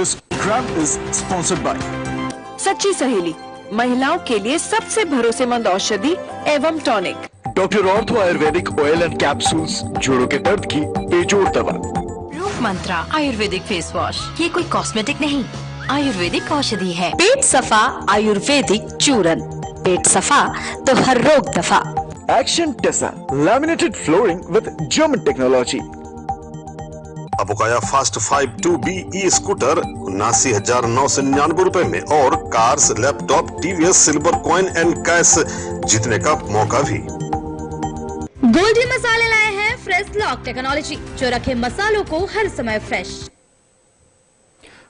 This program is sponsored by सच्ची सहेली, महिलाओं के लिए सबसे भरोसेमंद औषधि एवं tonic. Doctor ortho Ayurvedic oil and capsules, जोड़ों के दर्द की बेजोड़ दवा। रूप मंत्रा आयुर्वेदिक फेस वॉश, ये कोई कॉस्मेटिक नहीं, आयुर्वेदिक औषधि है। पेट सफा आयुर्वेदिक चूरन, पेट सफा तो हर रोग दफा। Action tesa laminated flooring with German technology. अबोकाया फास्ट 5 ई स्कूटर 79,999 रुपए में और cars, laptop, TVs, silver coin and cash जीतने का मौका भी। गोल्डी मसाले लाए हैं फ्रेश लॉक टेक्नोलॉजी, जो रखे मसालों को हर समय फ्रेश।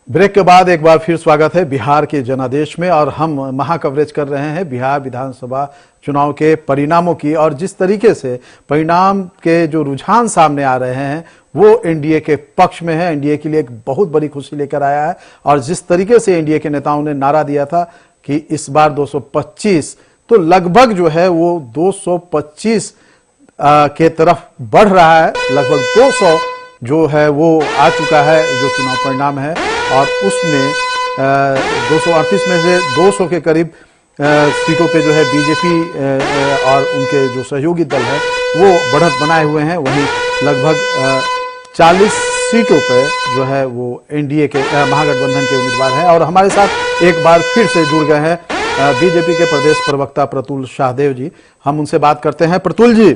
ब्रेक के बाद एक बार फिर स्वागत है बिहार के जनादेश में, और हम महा कवरेज कर रहे हैं बिहार विधानसभा चुनाव के परिणामों की। और जिस तरीके से परिणाम के जो रुझान सामने आ रहे हैं वो एनडीए के पक्ष में है, एनडीए के लिए एक बहुत बड़ी खुशी लेकर आया है। और जिस तरीके से एनडीए के नेताओं ने नारा दिया था कि इस बार 225, तो लगभग जो है वो 225 के तरफ बढ़ रहा है। लगभग 200 जो है वो आ चुका है जो चुनाव परिणाम है, और उसमें 238 में से 200 के करीब सीटों पे जो है बीजेपी और उनके जो सहयोगी दल है वो बढ़त बनाए हुए हैं। वहीं लगभग 40 सीटों पे जो है वो एनडीए के महागठबंधन के उम्मीदवार हैं। और हमारे साथ एक बार फिर से जुड़ गए हैं बीजेपी के प्रदेश प्रवक्ता प्रतुल शाहदेव जी। हम उनसे बात करते हैं। प्रतुल जी,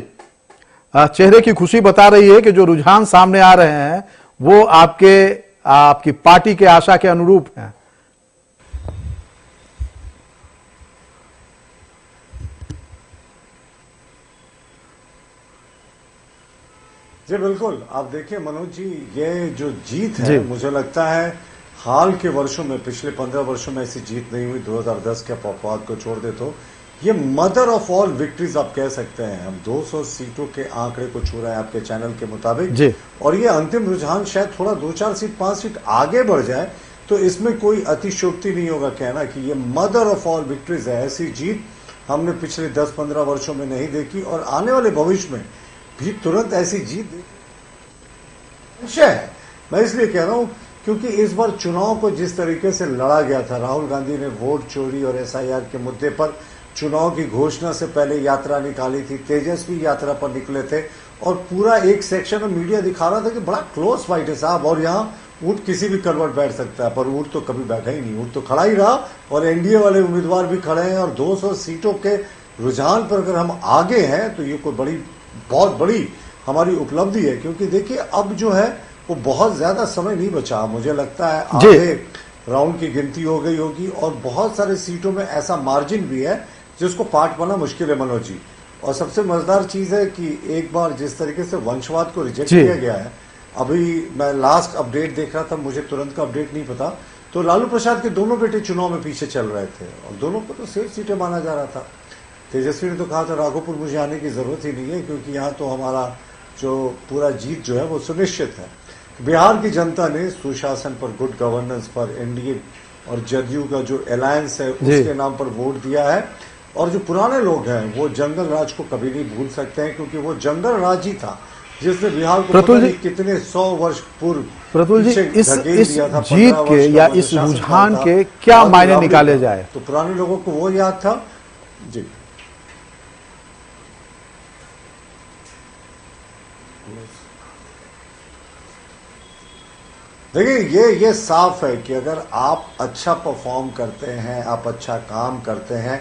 चेहरे की खुशी बता रही है कि जो रुझान सामने आ रहे हैं वो आपकी पार्टी के आशा के अनुरूप हैं। जी बिल्कुल, आप देखिए मनोज जी, ये जो जीत है मुझे लगता है हाल के वर्षों में, पिछले 15 वर्षों में ऐसी जीत नहीं हुई। 2010 के अपवाद को छोड़ दे तो ये मदर ऑफ ऑल विक्ट्रीज आप कह सकते हैं। हम 200 सीटों के आंकड़े को छू रहे हैं आपके चैनल के मुताबिक, और ये अंतिम रुझान शायद थोड़ा 2-4 सीट 5 सीट आगे बढ़ जाए तो इसमें कोई अतिशयोक्ति नहीं होगा कहना कि ये मदर ऑफ ऑल विक्ट्रीज है। ऐसी जीत हमने पिछले 10-15 वर्षों में नहीं देखी, और आने वाले भविष्य में भी तुरंत ऐसी जीत है। मैं इसलिए कह रहा हूं क्योंकि इस बार चुनाव को जिस तरीके से लड़ा गया था, राहुल गांधी ने वोट चोरी और एसआईआर के मुद्दे पर चुनाव की घोषणा से पहले यात्रा निकाली थी, तेजस्वी यात्रा पर निकले थे, और पूरा एक सेक्शन में मीडिया दिखा रहा था कि बड़ा क्लोज फाइट है साहब, और यहाँ ऊंट किसी भी करवट बैठ सकता है, पर ऊंट तो कभी बैठा ही नहीं, ऊंट तो खड़ा ही रहा, और एनडीए वाले उम्मीदवार भी खड़े हैं। और 200 सीटों के रुझान पर अगर हम आगे हैं तो ये कोई बहुत बड़ी हमारी उपलब्धि है। क्योंकि देखिए अब जो है वो बहुत ज्यादा समय नहीं बचा, मुझे लगता है आधे राउंड की गिनती हो गई होगी, और बहुत सारे सीटों में ऐसा मार्जिन भी है जिसको पाट पाना मुश्किल है मनोज जी। और सबसे मजेदार चीज है कि एक बार जिस तरीके से वंशवाद को रिजेक्ट किया गया है, अभी मैं लास्ट अपडेट देख रहा था, मुझे तुरंत का अपडेट नहीं पता, तो लालू प्रसाद के दोनों बेटे चुनाव में पीछे चल रहे थे, और दोनों को तो सेफ सीटें माना जा रहा था। तेजस्वी ने तो कहा था राघोपुर मुझे आने की जरूरत ही नहीं है, क्योंकि यहाँ तो हमारा जो पूरा जीत जो है वो सुनिश्चित है। बिहार की जनता ने सुशासन पर, गुड गवर्नेंस पर, एनडीए और जदयू का जो अलायंस है उसके नाम पर वोट दिया है। और जो पुराने लोग हैं वो जंगल राज को कभी नहीं भूल सकते हैं, क्योंकि वो जंगल राज ही था जिसने बिहार को कितने 100 वर्ष पूर्व प्रतुल जी इस जीत के या इस रुझान के क्या मायने निकाले जाए? तो पुराने लोगों को वो याद था जी। देखिए ये साफ है कि अगर आप अच्छा परफॉर्म करते हैं, आप अच्छा काम करते हैं,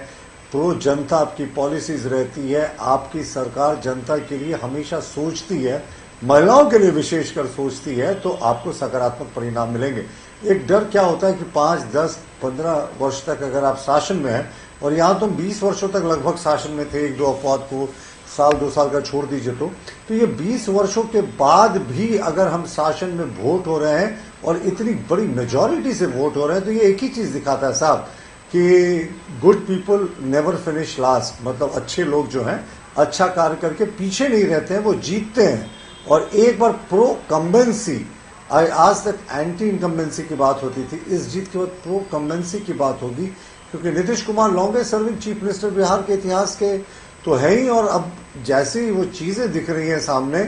प्रो जनता आपकी पॉलिसीज रहती है, आपकी सरकार जनता के लिए हमेशा सोचती है, महिलाओं के लिए विशेषकर सोचती है, तो आपको सकारात्मक परिणाम मिलेंगे। एक डर क्या होता है कि 5, 10, 15 वर्ष तक अगर आप शासन में हैं, और यहाँ तो 20 वर्षों तक लगभग शासन में थे, 1-2 अपवाद को साल 2 साल का छोड़ दीजिए, तो ये 20 वर्षों के बाद भी अगर हम शासन में वोट हो रहे हैं और इतनी बड़ी मेजॉरिटी से वोट हो रहे हैं, तो ये एक ही चीज दिखाता है साहब कि good people never finish last. मतलब अच्छे लोग जो हैं अच्छा कार्य करके पीछे नहीं रहते हैं, वो जीतते हैं। और एक बार प्रो कम्बेंसी, आज तक एंटी इनकम्बेंसी की बात होती थी, इस जीत के बाद प्रो कम्बेंसी की बात होगी, क्योंकि Nitish Kumar longest serving chief minister Bihar के इतिहास के तो है ही। और अब जैसी वो चीजें दिख रही हैं सामने,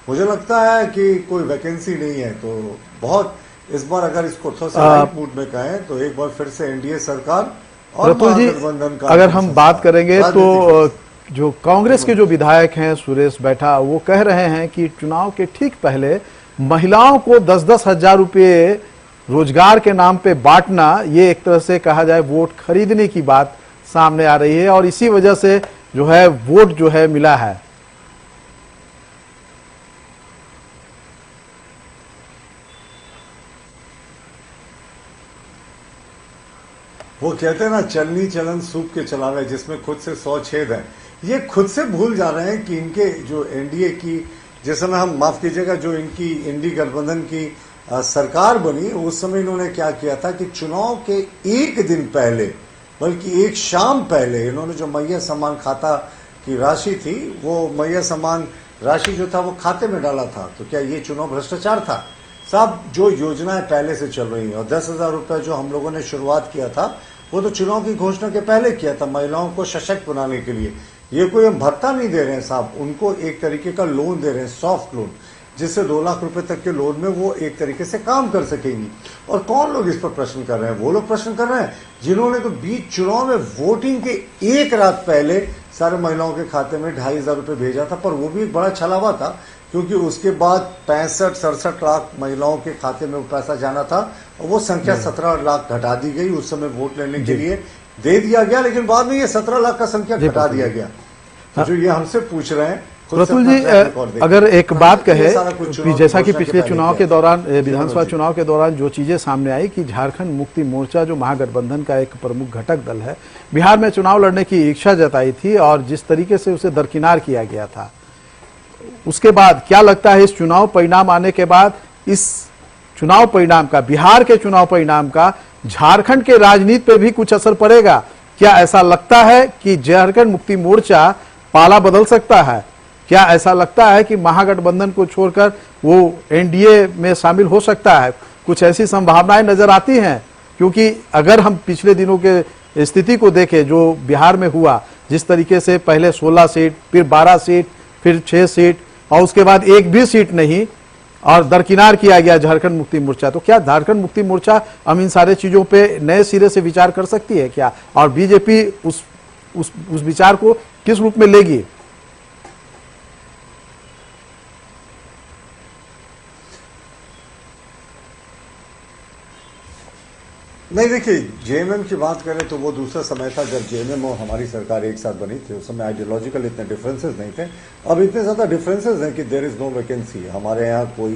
मुझे लगता है कि कोई वैकेंसी नहीं है, तो बहुत इस बार अगर इसको थोड़ा सा लाइट मूड में कहें तो एक बार फिर से एनडीए सरकार और प्रतुल जी, महागठबंधन का अगर हम बात करेंगे तो राजनीतिक जो कांग्रेस के जो विधायक हैं सुरेश बैठा, वो कह रहे हैं कि चुनाव के ठीक पहले महिलाओं को 10-10 हजार रुपये रोजगार के नाम पे बांटना, ये एक तरह से कहा जाए वोट खरीदने की बात सामने आ रही है और इसी वजह से जो है वोट जो है मिला है। वो कहते हैं ना, चलनी चलन सूप के चलावे, जिसमें खुद से 100 छेद है। ये खुद से भूल जा रहे हैं कि इनके जो एनडीए की, जिस समय हम माफ कीजिएगा, जो इनकी इंडी गठबंधन की सरकार बनी, उस समय इन्होंने क्या किया था कि चुनाव के एक दिन पहले, बल्कि एक शाम पहले, इन्होंने जो मैया सम्मान खाता की राशि थी, वो मैया सम्मान राशि जो था वो खाते में डाला था। तो क्या ये चुनाव भ्रष्टाचार था? साहब, जो योजनाएं पहले से चल रही हैं और 10,000 रुपये जो हम लोगों ने शुरुआत किया था, वो तो चुनाव की घोषणा के पहले किया था, महिलाओं को सशक्त बनाने के लिए। ये कोई हम भत्ता नहीं दे रहे हैं साहब, उनको एक तरीके का लोन दे रहे हैं, सॉफ्ट लोन, जिससे 2 लाख रुपए तक के लोन में वो एक तरीके से काम कर सकेंगी। और कौन लोग इस पर प्रश्न कर रहे हैं? वो लोग प्रश्न कर रहे हैं जिन्होंने तो बीच चुनाव में वोटिंग के एक रात पहले सारे महिलाओं के खाते में 2,500 रुपए भेजा था। पर वो भी एक बड़ा छलावा था, क्योंकि उसके बाद 65-67 लाख महिलाओं के खाते में वो पैसा जाना था और वो संख्या 17 लाख घटा दी गई। उस समय वोट लेने के लिए दे दिया गया, लेकिन बाद में ये 17 लाख का संख्या घटा दिया गया। तो जो ये हमसे पूछ रहे हैं, प्रतुल जी, अगर एक बात कहे, जैसा कि पिछले चुनाव के दौरान, विधानसभा चुनाव के दौरान जो चीजें सामने आई कि झारखंड मुक्ति मोर्चा जो महागठबंधन का एक प्रमुख घटक दल है, बिहार में चुनाव लड़ने की इच्छा जताई थी और जिस तरीके से उसे दरकिनार किया गया था, उसके बाद क्या लगता है इस चुनाव परिणाम आने के बाद, इस चुनाव परिणाम का, बिहार के चुनाव परिणाम का झारखंड के राजनीति पे भी कुछ असर पड़ेगा? क्या ऐसा लगता है कि झारखंड मुक्ति मोर्चा पाला बदल सकता है? क्या ऐसा लगता है कि महागठबंधन को छोड़कर वो एनडीए में शामिल हो सकता है? कुछ ऐसी संभावनाएं नजर आती हैं? क्योंकि अगर हम पिछले दिनों के स्थिति को देखें जो बिहार में हुआ, जिस तरीके से पहले 16 सीट, फिर 12 सीट, फिर 6 सीट और उसके बाद एक भी सीट नहीं और दरकिनार किया गया झारखंड मुक्ति मोर्चा, तो क्या झारखंड मुक्ति मोर्चा हम इन सारे चीजों पे नए सिरे से विचार कर सकती है क्या? और बीजेपी उस विचार को किस रूप में लेगी? नहीं, देखिए, जेएमएम की बात करें तो वो दूसरा समय था जब जेएमएम और हमारी सरकार एक साथ बनी थी। उस समय आइडियोलॉजिकल इतने डिफरेंसेस नहीं थे। अब इतने ज्यादा डिफरेंसेस हैं कि देयर इज नो वैकेंसी, हमारे यहाँ कोई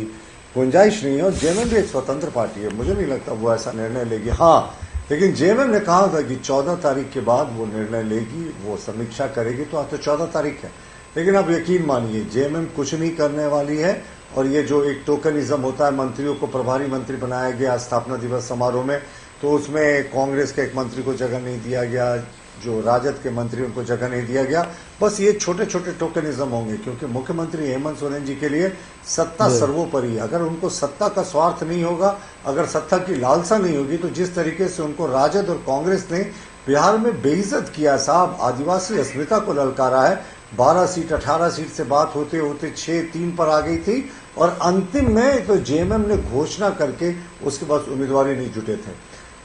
गुंजाइश नहीं है। और जेएमएम भी एक स्वतंत्र पार्टी है, मुझे नहीं लगता वो ऐसा निर्णय लेगी। हाँ, लेकिन जेएमएम ने कहा था कि 14 तारीख के बाद वो निर्णय लेगी, वो समीक्षा करेगी। तो आज तो 14 तारीख है, लेकिन आप यकीन मानिए जेएमएम कुछ नहीं करने वाली है। और ये जो एक टोकनिज्म होता है, मंत्रियों को प्रभारी मंत्री बनाया गया स्थापना दिवस समारोह में, तो उसमें कांग्रेस के एक मंत्री को जगह नहीं दिया गया, जो राजद के मंत्री उनको जगह नहीं दिया गया। बस ये छोटे छोटे टोकनिज्म होंगे, क्योंकि मुख्यमंत्री हेमंत सोरेन जी के लिए सत्ता सर्वोपरि। अगर उनको सत्ता का स्वार्थ नहीं होगा, अगर सत्ता की लालसा नहीं होगी, तो जिस तरीके से उनको राजद और कांग्रेस ने बिहार में बेइज्जत किया साहब, आदिवासी अस्मिता को ललकारा है। 12 सीट 18 सीट से बात होते होते 6-3 पर आ गई थी और अंतिम में तो जेएमएम ने घोषणा करके उसके बाद उम्मीदवार नहीं जुटे थे।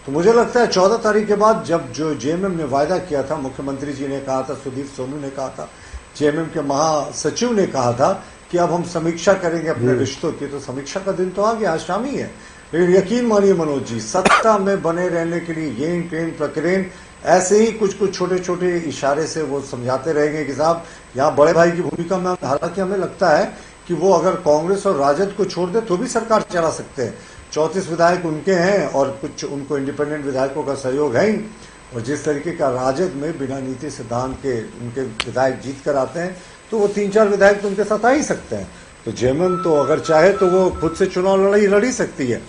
तो मुझे लगता है 14 तारीख के बाद, जब जो जेएमएम ने वायदा किया था, मुख्यमंत्री जी ने कहा था, सुदीप सोनू ने कहा था, जेएमएम के महासचिव ने कहा था कि अब हम समीक्षा करेंगे अपने रिश्तों की, तो समीक्षा का दिन तो आ गया, आज शाम ही है। लेकिन यकीन मानिए मनोज जी, सत्ता में बने रहने के लिए येन पेन प्रकरण ऐसे ही कुछ कुछ छोटे छोटे इशारे से वो समझाते रहेंगे कि साहब यहाँ बड़े भाई की भूमिका में। हालांकि हमें लगता है कि वो अगर कांग्रेस और राजद को छोड़ दे तो भी सरकार चला सकते हैं। 34 विधायक उनके हैं और कुछ उनको इंडिपेंडेंट विधायकों का सहयोग है ही। और जिस तरीके का राजद में बिना नीति सिद्धांत के उनके विधायक जीत कर आते हैं, तो वो 3-4 विधायक तो उनके साथ आ ही सकते हैं। तो जेएमएम तो अगर चाहे तो वो खुद से चुनाव लड़ी सकती है।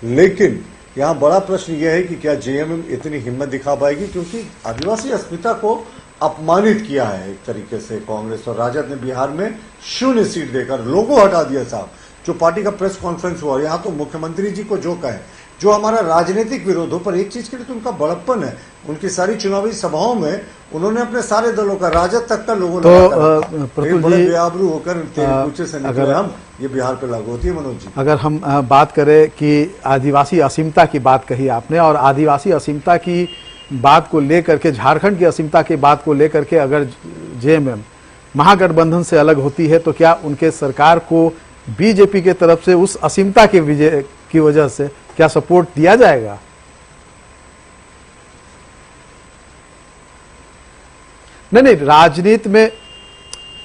लेकिन यहाँ बड़ा प्रश्न यह है कि क्या जेएमएम इतनी हिम्मत दिखा पाएगी, क्योंकि आदिवासी अस्मिता को अपमानित किया है एक तरीके से कांग्रेस और राजद ने बिहार में 0 सीट देकर लोगो हटा दिया साहब। जो पार्टी का प्रेस कॉन्फ्रेंस हुआ, यहाँ तो मुख्यमंत्री जी को जो कहे, जो हमारा राजनीतिक विरोध हो, पर एक चीज के लिए तो उनका बड़प्पन है। उनकी सारी चुनावी सभाओं में उन्होंने अपने सारे दलों का, राजद तक का लोगों ने प्रतुल बड़े जी, बेआबरू होकर तेरे पूछे से निकले हम, ये बिहार पे लागू होती है। मनोज जी, अगर हम बात करें कि आदिवासी असीमता की बात कही आपने, और आदिवासी असीमता की बात को लेकर के, झारखंड की असीमता की बात को लेकर के अगर जेएमएम महागठबंधन से अलग होती है तो क्या उनके सरकार को बीजेपी के तरफ से उस असीमता के विजय की वजह से क्या सपोर्ट दिया जाएगा? नहीं, राजनीति में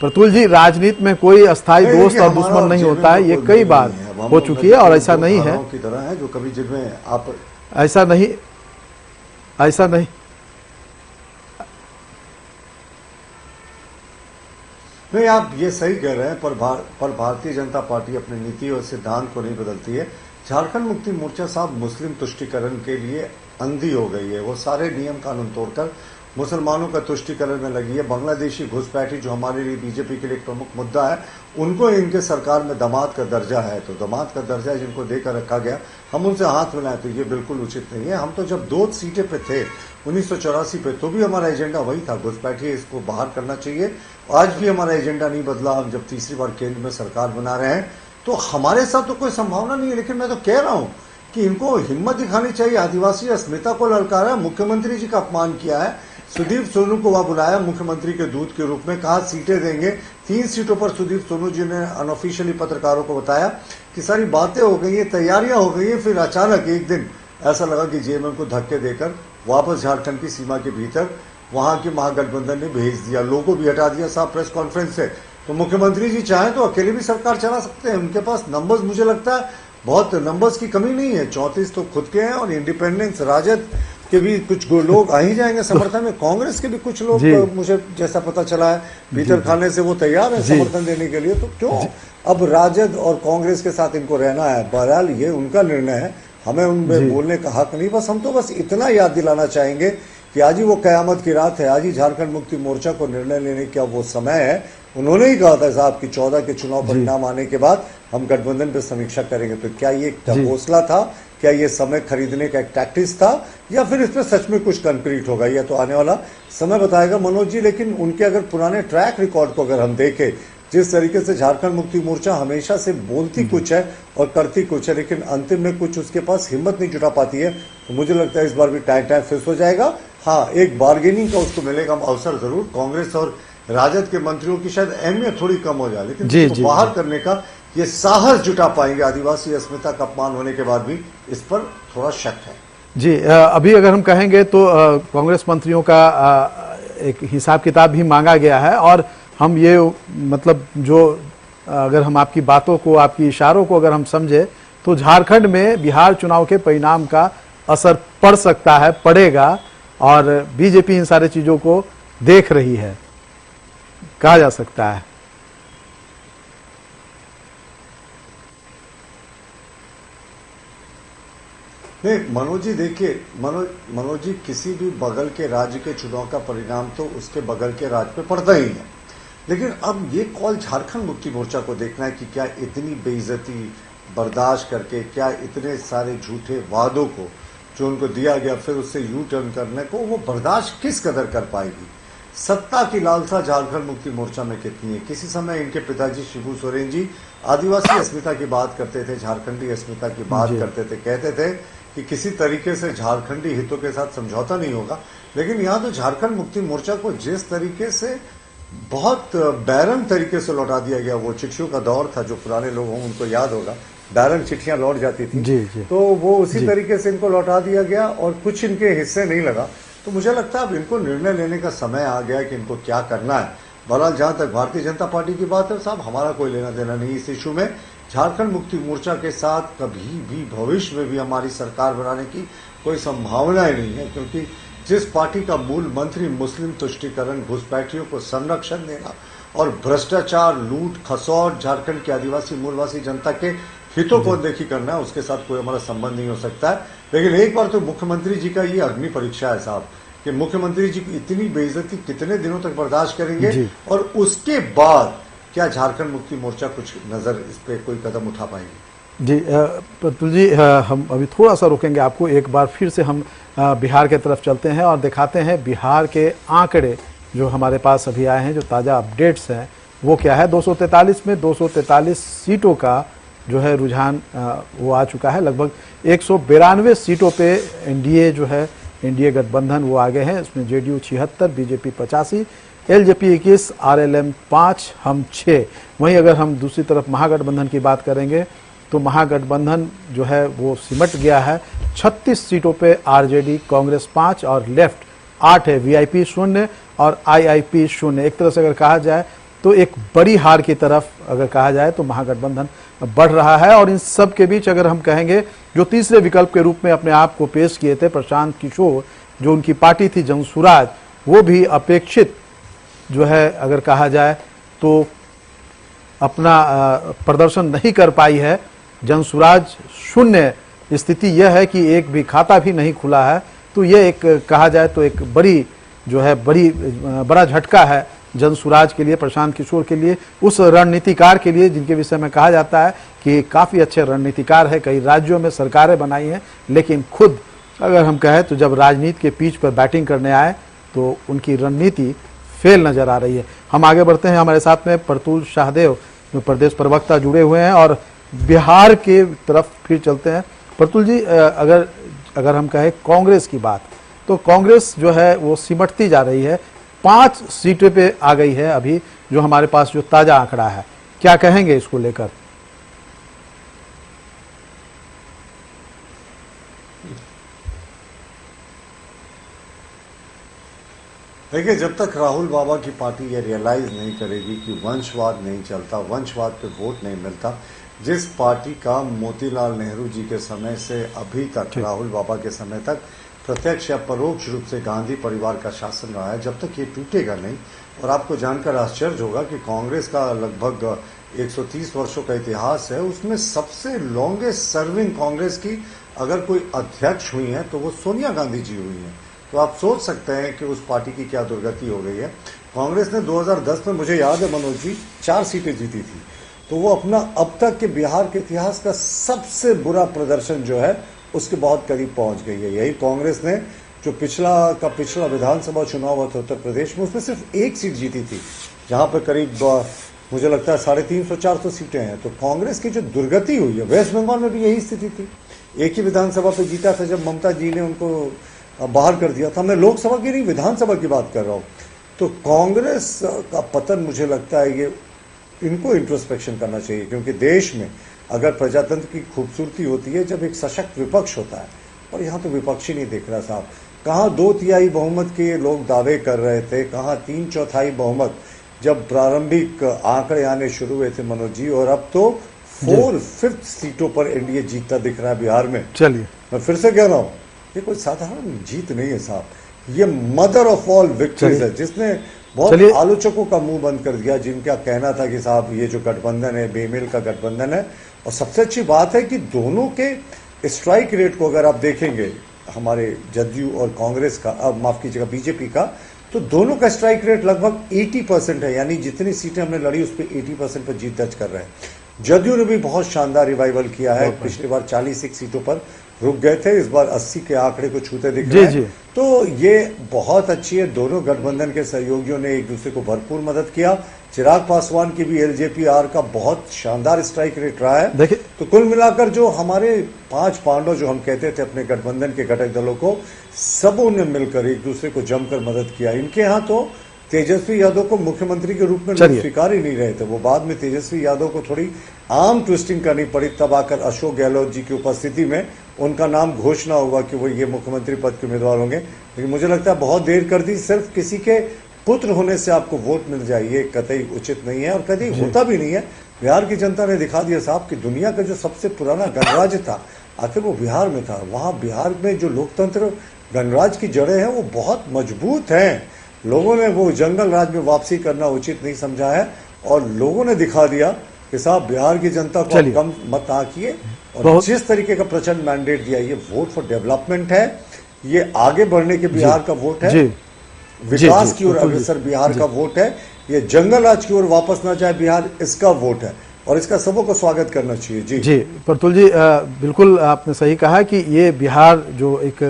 प्रतुल जी, राजनीति में कोई अस्थायी दोस्त और दुश्मन नहीं होता है, ये कई बार हो चुकी है और ऐसा नहीं है की तरह है जो कभी जिनमें आप ऐसा नहीं नहीं, आप ये सही कह रहे हैं, पर भारतीय जनता पार्टी अपनी नीति और सिद्धांत को नहीं बदलती है। झारखंड मुक्ति मोर्चा साहब मुस्लिम तुष्टीकरण के लिए अंधी हो गई है। वो सारे नियम कानून तोड़कर मुसलमानों का तुष्टीकरण में लगी है। बांग्लादेशी घुसपैठी जो हमारे लिए, बीजेपी के लिए एक प्रमुख मुद्दा है, उनको इनके सरकार में दामाद का दर्जा है, तो दामाद का दर्जा जिनको देकर रखा गया, हम उनसे हाथ मिलाएं तो ये बिल्कुल उचित नहीं है। हम तो जब 2 सीटें पे थे 1984 पे, तो भी हमारा एजेंडा वही था, घुसपैठी इसको बाहर करना चाहिए। आज भी हमारा एजेंडा नहीं बदला। हम जब तीसरी बार केंद्र में सरकार बना रहे हैं तो हमारे साथ तो कोई संभावना नहीं है, लेकिन मैं तो कह रहा हूं कि इनको हिम्मत दिखानी चाहिए। आदिवासी अस्मिता को ललकारा, मुख्यमंत्री जी का अपमान किया है। सुदीप सोनू को वहां बुलाया मुख्यमंत्री के दूत के रूप में, कहा सीटें देंगे। 3 सीटों पर सुदीप सोनू जी ने अनऑफिशियली पत्रकारों को बताया कि सारी बातें हो गई है, तैयारियां हो गई है। फिर अचानक एक दिन ऐसा लगा कि जेएमएम को धक्के देकर वापस झारखंड की सीमा के भीतर वहां के महागठबंधन ने भेज दिया, लोगों भी हटा दिया साहब प्रेस कॉन्फ्रेंस से। तो मुख्यमंत्री जी चाहें तो अकेले भी सरकार चला सकते हैं, उनके पास नंबर्स, मुझे लगता है बहुत नंबर्स की कमी नहीं है। 34 तो खुद के हैं और इंडिपेंडेंस राजद के भी कुछ लोग आ ही जाएंगे समर्थन में। कांग्रेस के भी कुछ लोग, मुझे जैसा पता चला है, भीतर खाने से वो तैयार है समर्थन देने के लिए। तो क्यों अब राजद और कांग्रेस के साथ इनको रहना है? बहरहाल ये उनका निर्णय है, हमें उनमें बोलने का हक नहीं। बस हम तो बस इतना याद दिलाना चाहेंगे कि आज ही वो कयामत की रात है, आज ही झारखंड मुक्ति मोर्चा को निर्णय लेने का वो समय है। उन्होंने ही कहा था साहब कि 14 के चुनाव परिणाम आने के बाद हम गठबंधन पे समीक्षा करेंगे। तो क्या ये एक हौसला था? क्या ये समय खरीदने का एक टैक्टिक्स था, या फिर इसमें सच में कुछ कंक्रीट होगा? यह तो आने वाला समय बताएगा मनोज जी। लेकिन उनके अगर पुराने ट्रैक रिकॉर्ड को अगर हम देखें, जिस तरीके से झारखंड मुक्ति मोर्चा हमेशा से बोलती कुछ है और करती कुछ है, लेकिन अंतिम में कुछ उसके पास हिम्मत नहीं जुटा पाती है, तो मुझे लगता है इस बार भी टाइम फिक्स हो जाएगा। हाँ, एक बार्गेनिंग का उसको मिलेगा अवसर जरूर। कांग्रेस और राजद के मंत्रियों की शायद अहमियत थोड़ी कम हो जाए, लेकिन उसको बाहर करने का ये साहस जुटा पाएंगे आदिवासी अस्मिता का अपमान होने के बाद भी, इस पर थोड़ा शक है। जी, अभी अगर हम कहेंगे तो कांग्रेस मंत्रियों का एक हिसाब किताब भी मांगा गया है, और हम ये मतलब जो अगर हम आपकी बातों को, आपकी इशारों को अगर हम समझे तो झारखंड में बिहार चुनाव के परिणाम का असर पड़ सकता है, पड़ेगा, और बीजेपी इन सारी चीजों को देख रही है, कहा जा सकता है। नहीं मनोज जी, देखिए मनोज जी, किसी भी बगल के राज्य के चुनाव का परिणाम तो उसके बगल के राज्य पे पड़ता ही है। लेकिन अब ये कॉल झारखंड मुक्ति मोर्चा को देखना है कि क्या इतनी बेइज्जती बर्दाश्त करके, क्या इतने सारे झूठे वादों को जो उनको दिया गया फिर उससे यू टर्न करने को वो बर्दाश्त किस कदर कर पाएगी? सत्ता की लालसा झारखंड मुक्ति मोर्चा में कितनी है? किसी समय इनके पिताजी शिबू सोरेन जी आदिवासी अस्मिता की बात करते थे, झारखंडी अस्मिता की बात करते थे, कहते थे कि किसी तरीके से झारखंडी हितों के साथ समझौता नहीं होगा। लेकिन यहाँ तो झारखंड मुक्ति मोर्चा को जिस तरीके से बहुत बैरन तरीके से लौटा दिया गया, वो चिट्ठियों का दौर था, जो पुराने लोग हों उनको याद होगा, बैरन चिट्ठियां लौट जाती थी। तो वो उसी तरीके से इनको लौटा दिया गया और कुछ इनके हिस्से नहीं लगा। तो मुझे लगता है अब इनको निर्णय लेने का समय आ गया कि इनको क्या करना है। बहरहाल जहां तक भारतीय जनता पार्टी की बात है साहब, हमारा कोई लेना देना नहीं इस इशू में। झारखंड मुक्ति मोर्चा के साथ कभी भी भविष्य में भी हमारी सरकार बनाने की कोई संभावना ही नहीं है, क्योंकि जिस पार्टी का मूल मंत्री मुस्लिम तुष्टीकरण, घुसपैठियों को संरक्षण देना और भ्रष्टाचार, लूट खसौट झारखंड की आदिवासी मूलवासी जनता के हितों को अनदेखी करना है, उसके साथ कोई हमारा संबंध नहीं हो सकता है। लेकिन एक बार तो मुख्यमंत्री जी का ये अग्नि परीक्षा है साहब कि मुख्यमंत्री जी की इतनी बेइज्जती कितने दिनों तक बर्दाश्त करेंगे, और उसके बाद क्या झारखंड मुक्ति मोर्चा कुछ नजर इस पे कोई कदम उठा पाएंगे? जी प्रतुल जी, हम अभी थोड़ा सा रोकेंगे आपको। एक बार फिर से हम बिहार के तरफ चलते हैं और दिखाते हैं बिहार के आंकड़े जो हमारे पास अभी आए हैं, जो ताज़ा अपडेट्स हैं वो क्या है। 243 में 243 सीटों का जो है रुझान वो आ चुका है। लगभग 192 सीटों पे एनडीए जो है, एनडीए गठबंधन वो आगे हैं। इसमें जेडीयू 76, बीजेपी 85, एलजेपी 21, आरएलएम 5, हम 6। वहीं अगर हम दूसरी तरफ महागठबंधन की बात करेंगे तो महागठबंधन जो है वो सिमट गया है 36 सीटों पे। आरजेडी, कांग्रेस 5 और लेफ्ट 8 है। वीआईपी 0 और आईआईपी 0। एक तरह से अगर कहा जाए तो एक बड़ी हार की तरफ अगर कहा जाए तो महागठबंधन बढ़ रहा है। और इन सब के बीच अगर हम कहेंगे, जो तीसरे विकल्प के रूप में अपने आप को पेश किए थे प्रशांत किशोर, जो उनकी पार्टी थी जनसुराज, वो भी अपेक्षित जो है अगर कहा जाए तो अपना प्रदर्शन नहीं कर पाई है। जनसुराज 0, स्थिति यह है कि एक भी खाता भी नहीं खुला है। तो यह एक कहा जाए तो एक बड़ी जो है बड़ा झटका है जनसुराज के लिए, प्रशांत किशोर के लिए, उस रणनीतिकार के लिए जिनके विषय में कहा जाता है कि काफ़ी अच्छे रणनीतिकार है। कई राज्यों में सरकारें बनाई हैं, लेकिन खुद अगर हम कहें तो जब राजनीति के पिच पर बैटिंग करने आए तो उनकी रणनीति फेल नजर आ रही है। हम आगे बढ़ते हैं। हमारे साथ में प्रतुल शाहदेव जो प्रदेश प्रवक्ता जुड़े हुए हैं और बिहार के तरफ फिर चलते हैं। प्रतुल जी, अगर हम कहें कांग्रेस की बात, तो कांग्रेस जो है वो सिमटती जा रही है। 5 सीटों पे आ गई है अभी, जो हमारे पास जो ताजा आंकड़ा है। क्या कहेंगे इसको लेकर? देखिए, जब तक राहुल बाबा की पार्टी ये रियलाइज नहीं करेगी कि वंशवाद नहीं चलता, वंशवाद पे वोट नहीं मिलता, जिस पार्टी का मोतीलाल नेहरू जी के समय से अभी तक, राहुल बाबा के समय तक प्रत्यक्ष या परोक्ष रूप से गांधी परिवार का शासन रहा है, जब तक ये टूटेगा नहीं। और आपको जानकर आश्चर्य होगा कि कांग्रेस का लगभग 130 वर्षों का इतिहास है, उसमें सबसे लॉन्गेस्ट सर्विंग कांग्रेस की अगर कोई अध्यक्ष हुई है तो वो सोनिया गांधी जी हुई हैं। तो आप सोच सकते हैं कि उस पार्टी की क्या दुर्गति हो गई है। कांग्रेस ने 2010 में, मुझे याद है मनोज जी, 4 सीटें जीती थी। तो वो अपना अब तक के बिहार के इतिहास का सबसे बुरा प्रदर्शन जो है उसके बहुत करीब पहुंच गई है। यही कांग्रेस ने जो पिछला विधानसभा चुनाव हुआ था उत्तर प्रदेश में, उसमें सिर्फ 1 सीट जीती थी, जहां पर करीब मुझे लगता है 350-400 सीटें हैं। तो कांग्रेस की जो दुर्गति हुई है, वेस्ट बंगाल में भी यही स्थिति थी। एक ही विधानसभा पे जीता था जब ममता जी ने उनको बाहर कर दिया था। मैं लोकसभा की नहीं, विधानसभा की बात कर रहा हूं। तो कांग्रेस का पतन, मुझे लगता है ये इनको इंट्रोस्पेक्शन करना चाहिए, क्योंकि देश में अगर प्रजातंत्र की खूबसूरती होती है जब एक सशक्त विपक्ष होता है, और यहाँ तो विपक्ष ही नहीं दिख रहा साहब। कहाँ 2/3 बहुमत के लोग दावे कर रहे थे, कहाँ 3/4 बहुमत जब प्रारंभिक आंकड़े आने शुरू हुए थे मनोज जी, और अब तो 4/5 सीटों पर एनडीए जीतता दिख रहा है बिहार में। चलिए, मैं फिर से कह रहा हूँ, ये कोई साधारण जीत नहीं है साहब, ये मदर ऑफ ऑल विक्ट्रीज है, जिसने बहुत आलोचकों का मुंह बंद कर दिया, जिनका कहना था कि साहब ये जो गठबंधन है बेमेल का गठबंधन है। और सबसे अच्छी बात है कि दोनों के स्ट्राइक रेट को अगर आप देखेंगे, हमारे जदयू और कांग्रेस का, अब माफ कीजिएगा बीजेपी का, तो दोनों का स्ट्राइक रेट लगभग 80% है, यानी जितनी सीटें हमने लड़ी उस पर 80% पर जीत दर्ज कर रहे हैं। जदयू ने भी बहुत शानदार रिवाइवल किया है, पिछली बार 41 सीटों पर रुक गए थे, इस बार 80 के आंकड़े को छूते दिख रहे हैं। तो ये बहुत अच्छी है, दोनों गठबंधन के सहयोगियों ने एक दूसरे को भरपूर मदद किया। चिराग पासवान की भी एलजेपी-आर का बहुत शानदार स्ट्राइक रेट रहा है। तो कुल मिलाकर जो हमारे 5 पांडव जो हम कहते थे अपने गठबंधन के घटक दलों को, सबों ने मिलकर एक दूसरे को जमकर मदद किया। इनके यहाँ तो तेजस्वी यादव को मुख्यमंत्री के रूप में लोग स्वीकार ही नहीं रहे थे। वो बाद में तेजस्वी यादव को थोड़ी आर्म ट्विस्टिंग करनी पड़ी, तब आकर अशोक गहलोत जी की उपस्थिति में उनका नाम घोषणा हुआ कि वो ये मुख्यमंत्री पद के उम्मीदवार होंगे। लेकिन मुझे लगता है बहुत देर कर दी। सिर्फ किसी के पुत्र होने से आपको वोट मिल जाए, ये कतई उचित नहीं है और कभी होता भी नहीं है। बिहार की जनता ने दिखा दिया साहब कि दुनिया का जो सबसे पुराना गणराज्य था, आखिर वो बिहार में था। वहाँ बिहार में जो लोकतंत्र गणराज्य की जड़ें हैं वो बहुत मजबूत हैं। लोगों ने वो जंगल राज में वापसी करना उचित नहीं समझा है, और लोगों ने दिखा दिया कि साहब बिहार की जनता को कम मत आंकिए। और जिस तरीके का प्रचंड मैंडेट दिया, ये वोट फॉर डेवलपमेंट है, ये आगे बढ़ने के बिहार का वोट है, विकास की ओर अग्रसर बिहार का वोट है, ये जंगल राज की ओर वापस ना जाए बिहार, इसका वोट है। और इसका सबों को स्वागत करना चाहिए। जी जी प्रतुल जी, बिल्कुल आपने सही कहा कि ये बिहार जो एक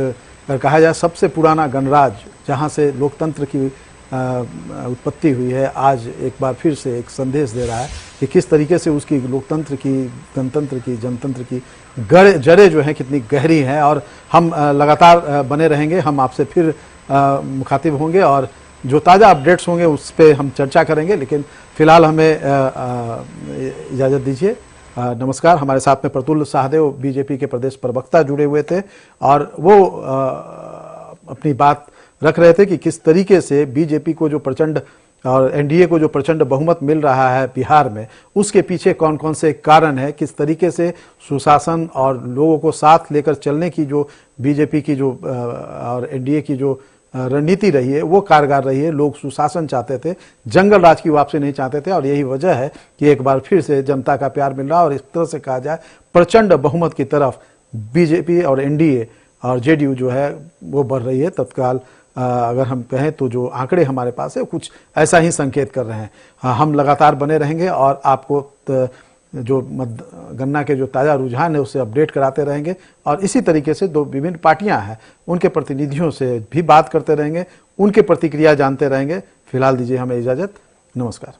कहा जाए सबसे पुराना गणराज्य जहाँ से लोकतंत्र की उत्पत्ति हुई है, आज एक बार फिर से एक संदेश दे रहा है कि किस तरीके से उसकी लोकतंत्र की, गणतंत्र की, जनतंत्र की जड़ें जो हैं कितनी गहरी हैं। और हम लगातार बने रहेंगे, हम आपसे फिर मुखातिब होंगे और जो ताज़ा अपडेट्स होंगे उस पर हम चर्चा करेंगे। लेकिन फिलहाल हमें इजाज़त दीजिए। नमस्कार। हमारे साथ में प्रतुल सहदेव बीजेपी के प्रदेश प्रवक्ता जुड़े हुए थे और वो अपनी बात रख रहे थे कि किस तरीके से बीजेपी को जो प्रचंड और एनडीए को जो प्रचंड बहुमत मिल रहा है बिहार में, उसके पीछे कौन कौन से कारण है, किस तरीके से सुशासन और लोगों को साथ लेकर चलने की जो बीजेपी की जो और एनडीए की जो रणनीति रही है वो कारगर रही है। लोग सुशासन चाहते थे, जंगल राज की वापसी नहीं चाहते थे और यही वजह है कि एक बार फिर से जनता का प्यार मिल रहा है और इस तरह से कहा जाए प्रचंड बहुमत की तरफ बीजेपी और एनडीए और जेडीयू जो है वो बढ़ रही है। तत्काल अगर हम कहें तो जो आंकड़े हमारे पास है कुछ ऐसा ही संकेत कर रहे हैं। हम लगातार बने रहेंगे और आपको जो गन्ना के जो ताज़ा रुझान है उससे अपडेट कराते रहेंगे और इसी तरीके से दो विभिन्न पार्टियां हैं उनके प्रतिनिधियों से भी बात करते रहेंगे, उनके प्रतिक्रिया जानते रहेंगे। फिलहाल दीजिए हमें इजाज़त। नमस्कार।